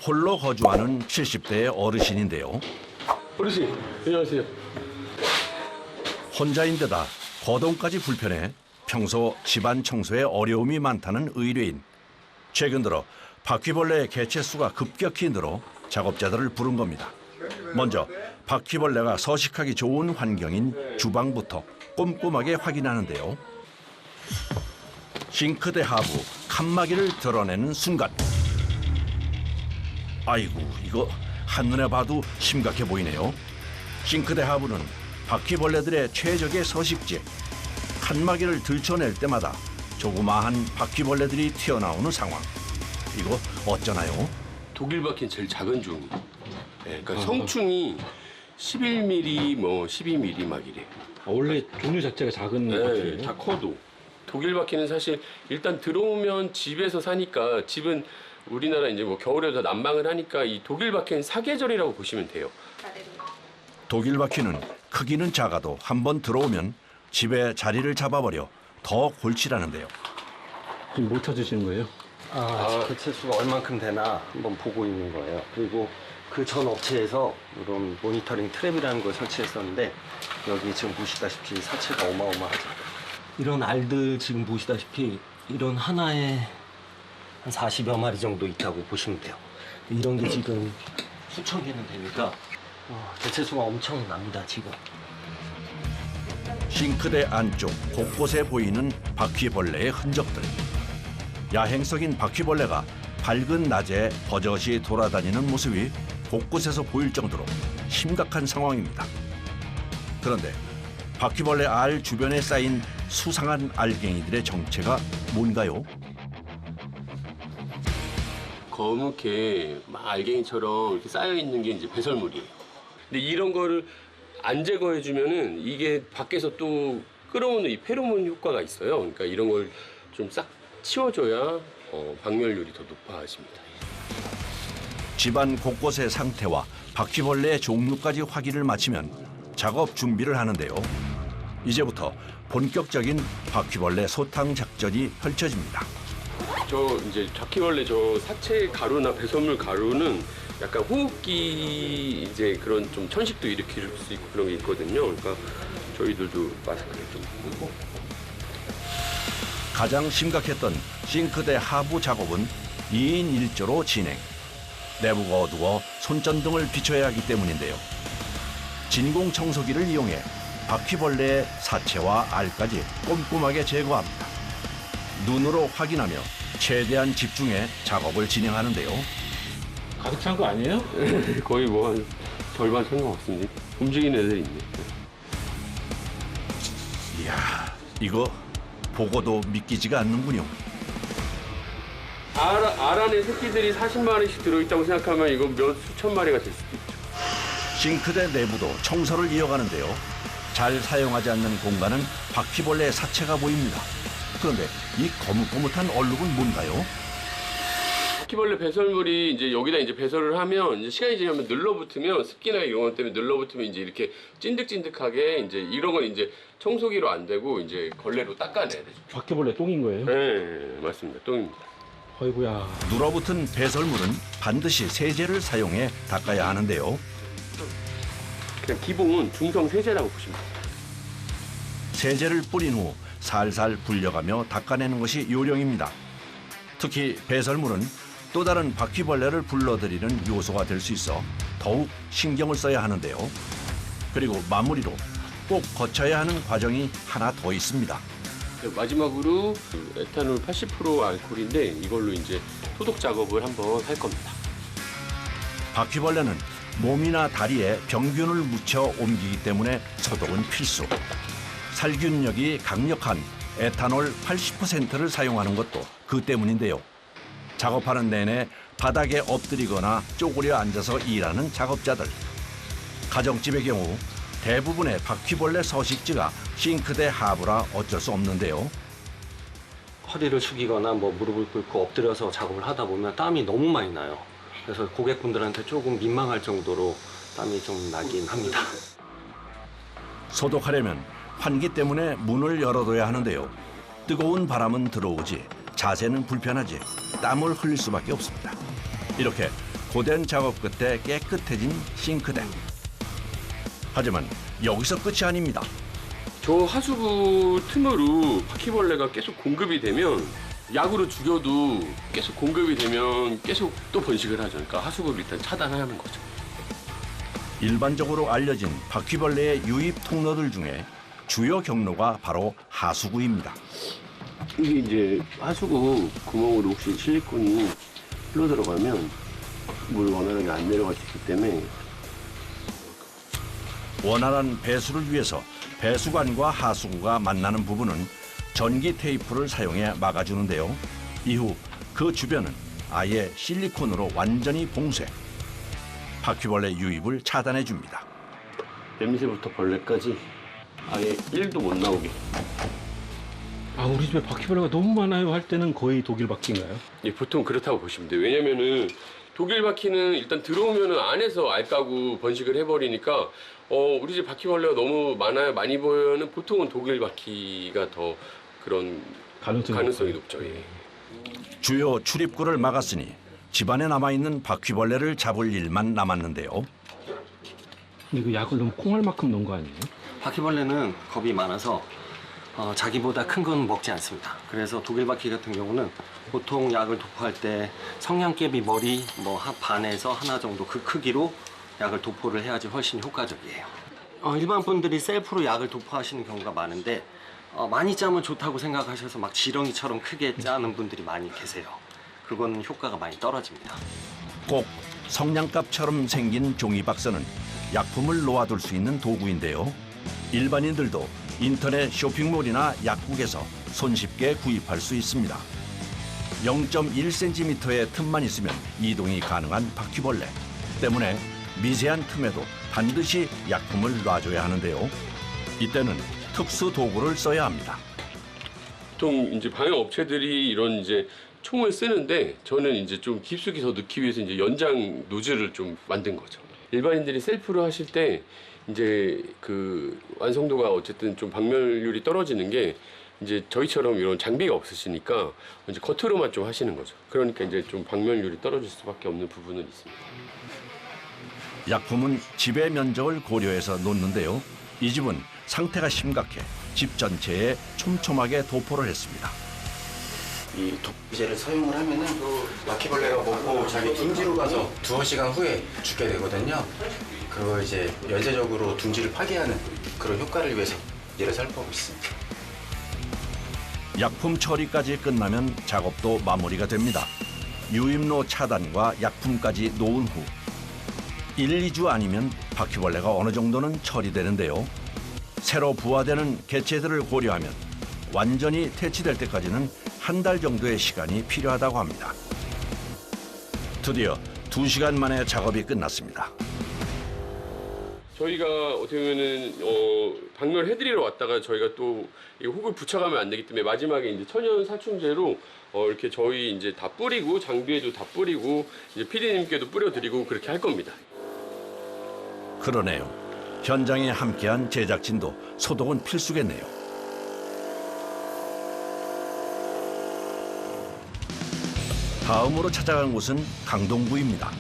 홀로 거주하는 70대의 어르신인데요. 어르신, 안녕하세요. 혼자인데다 거동까지 불편해 평소 집안 청소에 어려움이 많다는 의뢰인. 최근 들어 바퀴벌레의 개체수가 급격히 늘어 작업자들을 부른 겁니다. 먼저 바퀴벌레가 서식하기 좋은 환경인 주방부터 꼼꼼하게 확인하는데요. 싱크대 하부 칸막이를 드러내는 순간, 아이고, 이거 한눈에 봐도 심각해 보이네요. 싱크대 하부는 바퀴벌레들의 최적의 서식지. 칸막이를 들춰낼 때마다 조그마한 바퀴벌레들이 튀어나오는 상황. 이거 어쩌나요? 독일 바퀴는 제일 작은 중. 네, 그러니까 성충이 11mm, 뭐 12mm 막 이래. 원래 종류 자체가 작은 네, 바퀴예요? 다 커도. 독일 바퀴는 사실 일단 들어오면 집에서 사니까 집은 우리나라 이제 뭐 겨울에도 난방을 하니까 이 독일 바퀴는 사계절이라고 보시면 돼요. 독일 바퀴는 크기는 작아도 한번 들어오면 집에 자리를 잡아버려 더 골치라는데요. 지금 못 찾으시는 거예요? 개체수가 얼만큼 되나 한번 보고 있는 거예요. 그리고 그 전 업체에서 이런 모니터링 트랩이라는 걸 설치했었는데 여기 지금 보시다시피 사체가 어마어마하죠. 이런 알들 지금 보시다시피 이런 하나에 한 40여 마리 정도 있다고 보시면 돼요. 이런 게 지금 수천 개는 되니까 개체수가 엄청납니다, 지금. 싱크대 안쪽 곳곳에 보이는 바퀴벌레의 흔적들. 야행성인 바퀴벌레가 밝은 낮에 버젓이 돌아다니는 모습이 곳곳에서 보일 정도로 심각한 상황입니다. 그런데 바퀴벌레 알 주변에 쌓인 수상한 알갱이들의 정체가 뭔가요? 거무게 막 알갱이처럼 이렇게 쌓여 있는 게 이제 배설물이에요. 근데 이런 거를 안 제거해 주면은 이게 밖에서 또 끌어오는 이 페로몬 효과가 있어요. 그러니까 이런 걸 좀 싹 치워줘야 박멸률이 더 높아집니다. 집안 곳곳의 상태와 바퀴벌레의 종류까지 확인을 마치면 작업 준비를 하는데요. 이제부터 본격적인 바퀴벌레 소탕 작전이 펼쳐집니다. 저 이제 바퀴벌레 저 사체 가루나 배설물 가루는 약간 호흡기 이제 그런 좀 천식도 일으킬 수 있고 그런 게 있거든요. 그러니까 저희들도 마스크를 좀 쓰고. 가장 심각했던 싱크대 하부 작업은 2인 1조로 진행. 내부가 어두워 손전등을 비춰야 하기 때문인데요. 진공 청소기를 이용해 바퀴벌레의 사체와 알까지 꼼꼼하게 제거합니다. 눈으로 확인하며 최대한 집중해 작업을 진행하는데요. 가득 찬 거 아니에요? 거의 뭐 한 절반 찬 것 같습니다. 움직이는 애들이 있네. 이야, 이거 보고도 믿기지가 않는군요. 알 안에 새끼들이 40마리씩 들어있다고 생각하면 이거 몇 수천 마리가 될 수도 있죠. 싱크대 내부도 청소를 이어가는데요. 잘 사용하지 않는 공간은 바퀴벌레의 사체가 보입니다. 그런데 이 거뭇거뭇한 얼룩은 뭔가요? 바퀴벌레 배설물이 이제 여기다 이제 배설을 하면 이제 시간이 지나면 늘러붙으면 습기나 이런 것 때문에 늘러붙으면 이제 이렇게 찐득찐득하게 이제 이런 건 이제 청소기로 안 되고 이제 걸레로 닦아내야 되죠. 바퀴벌레 똥인 거예요? 네, 맞습니다. 똥입니다. 아이고야. 눌어붙은 배설물은 반드시 세제를 사용해 닦아야 하는데요. 그냥 기본 중성 세제라고 보시면 돼요. 세제를 뿌린 후 살살 불려가며 닦아내는 것이 요령입니다. 특히 배설물은 또 다른 바퀴벌레를 불러들이는 요소가 될 수 있어 더욱 신경을 써야 하는데요. 그리고 마무리로 꼭 거쳐야 하는 과정이 하나 더 있습니다. 마지막으로 에탄올 80% 알코올인데 이걸로 이제 소독 작업을 한번 할 겁니다. 바퀴벌레는 몸이나 다리에 병균을 묻혀 옮기기 때문에 소독은 필수. 살균력이 강력한 에탄올 80%를 사용하는 것도 그 때문인데요. 작업하는 내내 바닥에 엎드리거나 쪼그려 앉아서 일하는 작업자들. 가정집의 경우 대부분의 바퀴벌레 서식지가 싱크대 하부라 어쩔 수 없는데요. 허리를 숙이거나 뭐 무릎을 꿇고 엎드려서 작업을 하다 보면 땀이 너무 많이 나요. 그래서 고객분들한테 조금 민망할 정도로 땀이 좀 나긴 합니다. 소독하려면 환기 때문에 문을 열어둬야 하는데요. 뜨거운 바람은 들어오지 자세는 불편하지 땀을 흘릴 수밖에 없습니다. 이렇게 고된 작업 끝에 깨끗해진 싱크대. 하지만 여기서 끝이 아닙니다. 저 하수구 틈으로 바퀴벌레가 계속 공급이 되면 약으로 죽여도 계속 공급이 되면 계속 또 번식을 하죠. 그러니까 하수구를 일단 차단하는 거죠. 일반적으로 알려진 바퀴벌레의 유입 통로들 중에 주요 경로가 바로 하수구입니다. 이게 이제 하수구 구멍으로 혹시 실리콘이 흘러 들어가면 물 원활하게 안 내려갈 수 있기 때문에 원활한 배수를 위해서 배수관과 하수구가 만나는 부분은 전기 테이프를 사용해 막아주는데요. 이후 그 주변은 아예 실리콘으로 완전히 봉쇄. 바퀴벌레 유입을 차단해 줍니다. 냄새부터 벌레까지 아예 1도 못 나오게. 아, 우리 집에 바퀴벌레가 너무 많아요 할 때는 거의 독일 바퀴인가요? 예, 보통 그렇다고 보시면 돼요. 왜냐면은 독일 바퀴는 일단 들어오면은 안에서 알 까고 번식을 해버리니까 우리 집 바퀴벌레가 너무 많아요, 많이 보여는 보통은 독일 바퀴가 더 그런 가능성이 높죠. 예. 주요 출입구를 막았으니 집안에 남아있는 바퀴벌레를 잡을 일만 남았는데요. 근데 그 약을 너무 콩알 만큼 넣은 거 아니에요? 바퀴벌레는 겁이 많아서 자기보다 큰 건 먹지 않습니다. 그래서 독일 바퀴 같은 경우는 보통 약을 도포할 때 성냥개비 머리 반에서 하나 정도 그 크기로 약을 도포를 해야지 훨씬 효과적이에요. 일반 분들이 셀프로 약을 도포하시는 경우가 많은데 많이 짜면 좋다고 생각하셔서 막 지렁이처럼 크게 짜는 분들이 많이 계세요. 그건 효과가 많이 떨어집니다. 꼭 성냥갑처럼 생긴 종이박스는 약품을 놓아둘 수 있는 도구인데요. 일반인들도 인터넷 쇼핑몰이나 약국에서 손쉽게 구입할 수 있습니다. 0.1cm의 틈만 있으면 이동이 가능한 바퀴벌레 때문에 미세한 틈에도 반드시 약품을 놔줘야 하는데요. 이때는 특수 도구를 써야 합니다. 보통 이제 방역 업체들이 이런 이제 총을 쓰는데 저는 이제 좀 깊숙이 더 넣기 위해서 이제 연장 노즐을 좀 만든 거죠. 일반인들이 셀프로 하실 때 이제 그 완성도가 어쨌든 좀 박멸률이 떨어지는 게 이제 저희처럼 이런 장비가 없으시니까 이제 겉으로만 좀 하시는 거죠. 그러니까 이제 좀 박멸률이 떨어질 수밖에 없는 부분은 있습니다. 약품은 집의 면적을 고려해서 놓는데요. 이 집은 상태가 심각해 집 전체에 촘촘하게 도포를 했습니다. 이 독제를 사용을 하면은 바퀴벌레가 먹고 자기 둥지로 가서 두어 시간 후에 죽게 되거든요. 그거 이제 연쇄적으로 둥지를 파괴하는 그런 효과를 위해서 얘를 살포하고 있습니다. 약품 처리까지 끝나면 작업도 마무리가 됩니다. 유입로 차단과 약품까지 놓은 후 1, 2주 아니면 바퀴벌레가 어느 정도는 처리되는데요. 새로 부화되는 개체들을 고려하면 완전히 퇴치될 때까지는 한 달 정도의 시간이 필요하다고 합니다. 드디어 2시간 만에 작업이 끝났습니다. 저희가 어떻게 보면은 박멸해드리러 왔다가 저희가 또 이 혹을 붙여가면 안 되기 때문에 마지막에 이제 천연 살충제로 이렇게 저희 이제 다 뿌리고 장비에도 다 뿌리고 이제 PD님께도 뿌려드리고 그렇게 할 겁니다. 그러네요. 현장에 함께한 제작진도 소독은 필수겠네요. 다음으로 찾아간 곳은 강동구입니다.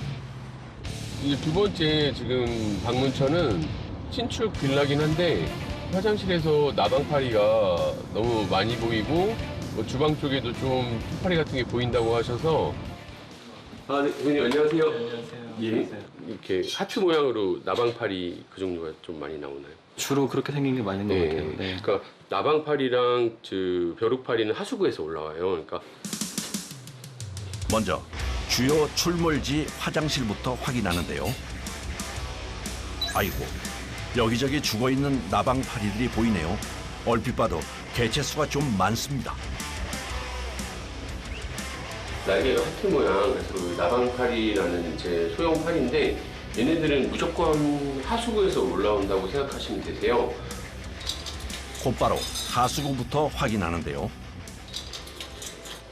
이제 두 번째 지금 방문처는 신축 빌라긴 한데 화장실에서 나방파리가 너무 많이 보이고 뭐 주방 쪽에도 좀 파리 같은 게 보인다고 하셔서 네, 대표님 안녕하세요. 안녕하세요. 예, 이렇게 하트 모양으로 나방파리 그 종류가 좀 많이 나오나요? 주로 그렇게 생긴 게 많은 것 같아요. 네. 그러니까 나방파리랑 벼룩파리는 하수구에서 올라와요. 그러니까 먼저 주요 출몰지 화장실부터 확인하는데요. 아이고, 여기저기 죽어있는 나방파리들이 보이네요. 얼핏 봐도 개체 수가 좀 많습니다. 날개가 하트 모양, 그래서 나방파리라는 이제 소형 파리인데 얘네들은 무조건 하수구에서 올라온다고 생각하시면 되세요. 곧바로 하수구부터 확인하는데요.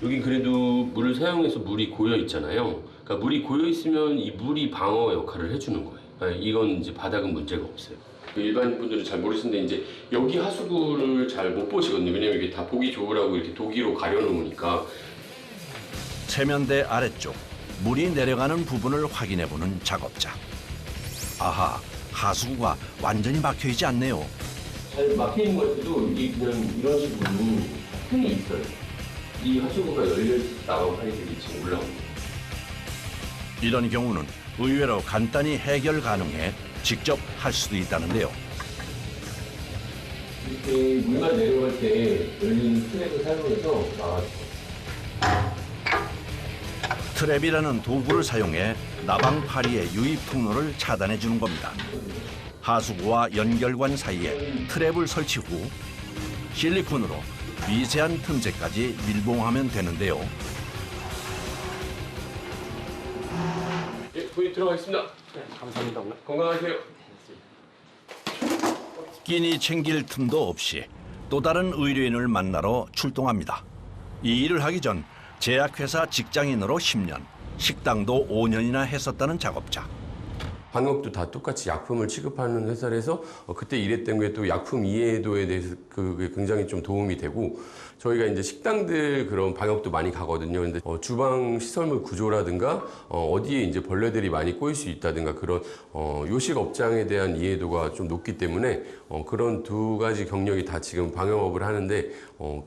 여긴 그래도 물을 사용해서 물이 고여 있잖아요. 그러니까 물이 고여 있으면 이 물이 방어 역할을 해주는 거예요. 그러니까 이건 이제 바닥은 문제가 없어요. 일반 분들은 잘 모르시는데 이제 여기 하수구를 잘 못 보시거든요. 왜냐면 이게 다 보기 좋으라고 이렇게 도기로 가려놓으니까. 세면대 아래쪽 물이 내려가는 부분을 확인해보는 작업자. 아하, 하수구가 완전히 막혀있지 않네요. 잘 막혀 있는 것 같아도 이게 그냥 이런 식으로 틈이 있어요. 이 하수구가 열려 나온 파이들이 지금 올라옵니다. 이런 경우는 의외로 간단히 해결 가능해 직접 할 수도 있다는데요. 이렇게 물만 내려갈 때 열리는 트랩을 사용해서 막아주고. 트랩이라는 도구를 사용해 나방 파리의 유입 통로를 차단해 주는 겁니다. 하수구와 연결관 사이에 트랩을 설치 후 실리콘으로 미세한 틈새까지 밀봉하면 되는데요. 예, 거기 들어가겠습니다. 감사합니다. 건강하세요. 끼니 챙길 틈도 없이 또 다른 의뢰인을 만나러 출동합니다. 이 일을 하기 전 제약회사 직장인으로 10년, 식당도 5년이나 했었다는 작업자. 방역도 다 똑같이 약품을 취급하는 회사라서 그때 일했던 게 또 약품 이해도에 대해서 그게 굉장히 좀 도움이 되고 저희가 이제 식당들 그런 방역도 많이 가거든요. 근데 주방 시설물 구조라든가 어디에 이제 벌레들이 많이 꼬일 수 있다든가 그런 요식 업장에 대한 이해도가 좀 높기 때문에 그런 두 가지 경력이 다 지금 방역업을 하는데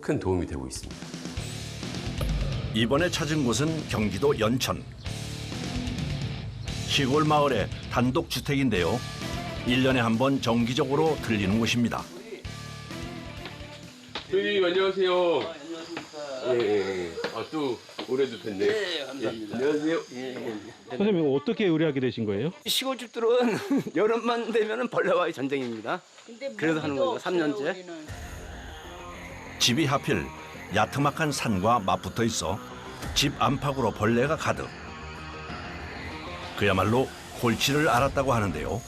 큰 도움이 되고 있습니다. 이번에 찾은 곳은 경기도 연천. 시골 마을의 단독주택인데요. 1년에 한 번 정기적으로 들리는 곳입니다. 선생님 안녕하세요. 안녕하십니까. 또 올해도 뵀네. 네, 감사합니다. 안녕하세요. 선생님 이거 어떻게 의뢰하게 되신 거예요? 시골집들은 여름만 되면 벌레와의 전쟁입니다. 그래서 하는 거죠, 3년째. 집이 하필 야트막한 산과 맞붙어 있어 집 안팎으로 벌레가 가득. 그야말로 골치를 앓았다고 하는데요.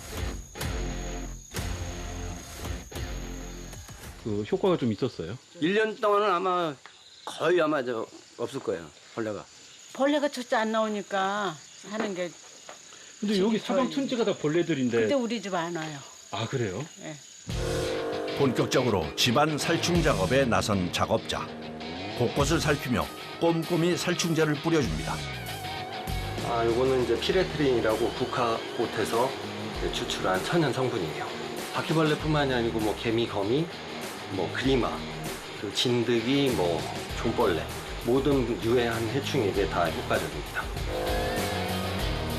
그 효과가 좀 있었어요. 1년 동안은 아마 거의 없을 거예요, 벌레가. 벌레가 첫째 안 나오니까 하는 게. 근데 여기 사방 천지가 다 벌레들인데. 근데 우리 집 안 와요. 아 그래요? 예. 본격적으로 집안 살충 작업에 나선 작업자. 곳곳을 살피며 꼼꼼히 살충제를 뿌려줍니다. 요거는 이제 피레트린이라고 국화꽃에서 추출한 천연 성분이에요. 바퀴벌레뿐만이 아니고 뭐 개미, 거미, 뭐 그리마, 그 진드기, 뭐 존벌레 모든 유해한 해충에게 다 효과적입니다.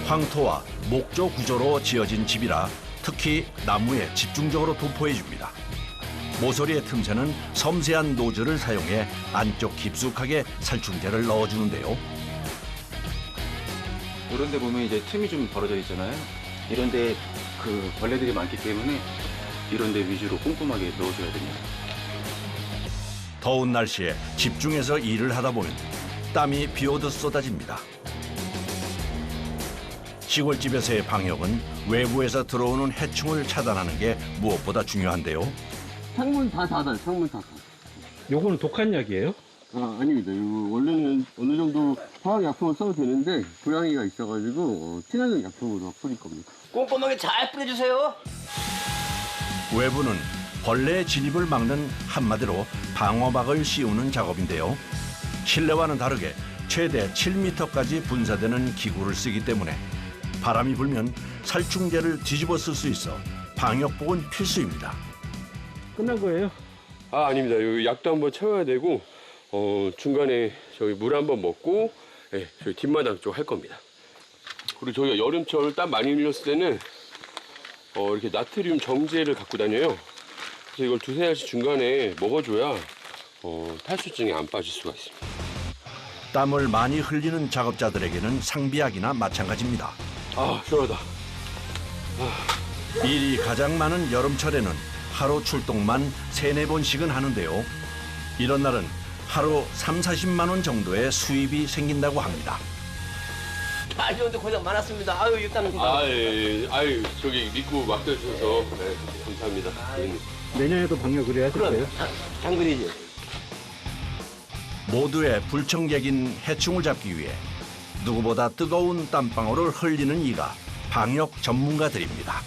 황토와 목조 구조로 지어진 집이라 특히 나무에 집중적으로 도포해줍니다. 모서리의 틈새는 섬세한 노즐을 사용해 안쪽 깊숙하게 살충제를 넣어주는데요. 이런 데 보면 이제 틈이 좀 벌어져 있잖아요. 이런 데 그 벌레들이 많기 때문에 이런 데 위주로 꼼꼼하게 넣어줘야 됩니다. 더운 날씨에 집중해서 일을 하다 보면 땀이 비오듯 쏟아집니다. 시골집에서의 방역은 외부에서 들어오는 해충을 차단하는 게 무엇보다 중요한데요. 창문 다 닫아요. 창문 다 닫아요. 요거는 독한 약이에요? 아닙니다. 이거 원래는 어느 정도 화학 약품을 써도 되는데 고양이가 있어가지고 친환경 약품으로 뿌릴 겁니다. 꼼꼼하게 잘 뿌려주세요. 외부는 벌레의 진입을 막는 한마디로 방어막을 씌우는 작업인데요. 실내와는 다르게 최대 7m까지 분사되는 기구를 쓰기 때문에 바람이 불면 살충제를 뒤집어 쓸 수 있어 방역복은 필수입니다. 끝난 거예요? 아닙니다. 여기 약도 한번 채워야 되고 중간에 저기 물 한번 먹고 저희 뒷마당 쪽 할 겁니다. 그리고 저희가 여름철 땀 많이 흘렸을 때는 이렇게 나트륨 정제를 갖고 다녀요. 그래서 이걸 두세 알씩 중간에 먹어줘야 탈수증에 안 빠질 수가 있습니다. 땀을 많이 흘리는 작업자들에게는 상비약이나 마찬가지입니다. 시원하다. 일이 가장 많은 여름철에는 하루 출동만 3-4번씩은 하는데요. 이런 날은 하루 30-40만 원 정도의 수입이 생긴다고 합니다. 잘 좋은데 고생 많았습니다. 아유, 일단. 저기 믿고 맡겨주셔서 감사합니다. 내년에도 방역 의뢰 하실 거예요? 당근이지. 모두의 불청객인 해충을 잡기 위해 누구보다 뜨거운 땀방울을 흘리는 이가 방역 전문가들입니다.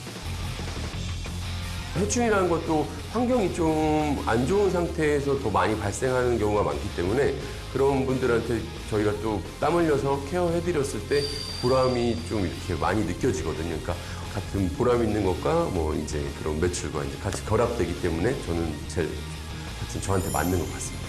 해충이라는 것도 환경이 좀 안 좋은 상태에서 더 많이 발생하는 경우가 많기 때문에 그런 분들한테 저희가 또 땀 흘려서 케어해드렸을 때 보람이 좀 이렇게 많이 느껴지거든요. 그러니까 같은 보람 있는 것과 뭐 이제 그런 매출과 이제 같이 결합되기 때문에 저는 제일 하여튼 저한테 맞는 것 같습니다.